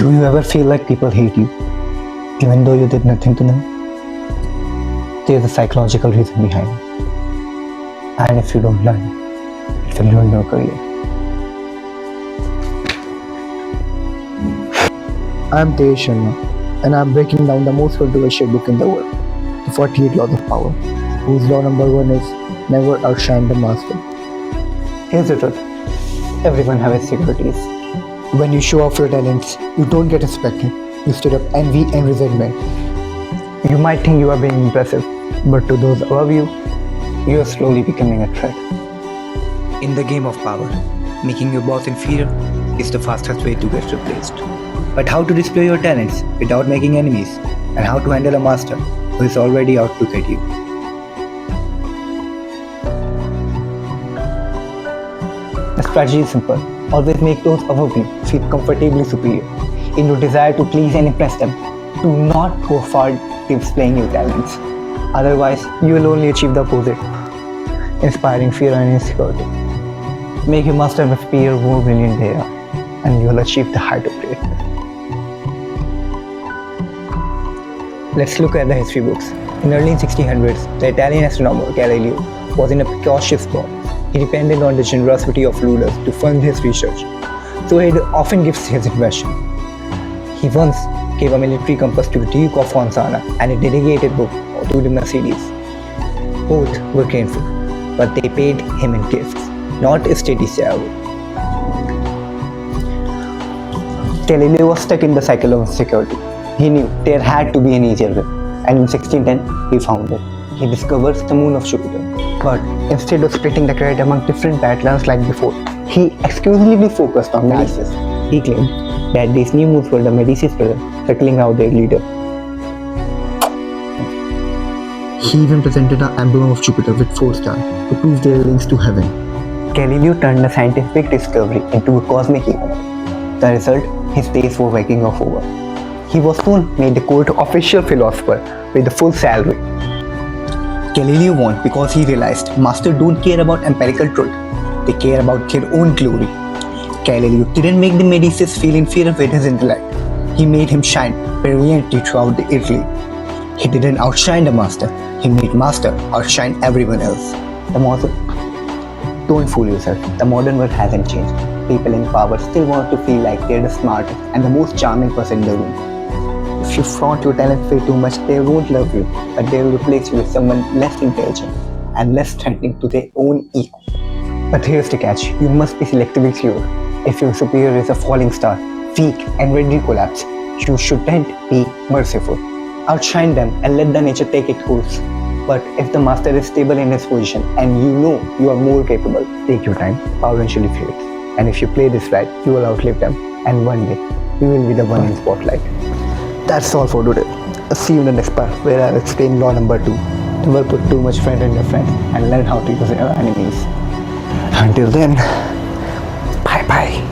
Do you ever feel like people hate you, even though you did nothing to them? There's a psychological reason behind it. And if you don't learn, it will ruin your career. I'm Tej Sharma, and I'm breaking down the most controversial book in the world, The 48 Laws of Power, whose law number 1 is never outshine the master. Here's the truth. Everyone has insecurities. When you show off your talents, you don't get respected. You stir up envy and resentment. You might think you are being impressive, but to those above you, you are slowly becoming a threat. In the game of power, making your boss inferior is the fastest way to get replaced. But how to display your talents without making enemies, and how to handle a master who is already out to get you. The strategy is simple. Always make those above you feel comfortably superior. In your desire to please and impress them, do not go far displaying your talents. Otherwise, you will only achieve the opposite, inspiring fear and insecurity. Make your master and superior more brilliant they are, and you will achieve the height of greatness. Let's look at the history books. In the early 1600s, the Italian astronomer Galileo was in a precocious spot. He depended on the generosity of rulers to fund his research, so he often gives his invention. He once gave a military compass to the Duke of Fontana and a dedicated book to the Mercedes. Both were grateful, but they paid him in gifts, not a steady salary. Galileo was stuck in the cycle of insecurity. He knew there had to be an easier way, and in 1610 he found it. He discovers the moon of Jupiter. But instead of splitting the credit among different patterns like before, he exclusively focused on Medicis. He claimed that these new moons were the Medicis brothers circling out their leader. He even presented an emblem of Jupiter with 4 stars to prove their links to heaven. Galileo turned the scientific discovery into a cosmic event. The result, his days were waking off over. He was soon made the court official philosopher with a full salary. Galileo won because he realized masters don't care about empirical truth, they care about their own glory. Galileo didn't make the Medicis feel inferior with his intellect. He made him shine brilliantly throughout Italy. He didn't outshine the master, he made master outshine everyone else. The motto: don't fool yourself, the modern world hasn't changed. People in power still want to feel like they're the smartest and the most charming person in the room. If you flaunt your talent way too much, they won't love you, but they will replace you with someone less intelligent and less threatening to their own ego. But here's the catch, you must be selectively clear. If your superior is a falling star, weak and ready to collapse, you shouldn't be merciful. Outshine them and let the nature take its course. But if the master is stable in his position and you know you are more capable, take your time, power eventually fades. And if you play this right, you will outlive them, and one day, you will be the one in spotlight. That's all for today. See you in the next part where I'll explain law number 2. Never put too much friend in your friends and learn how to use your enemies. Until then, bye bye.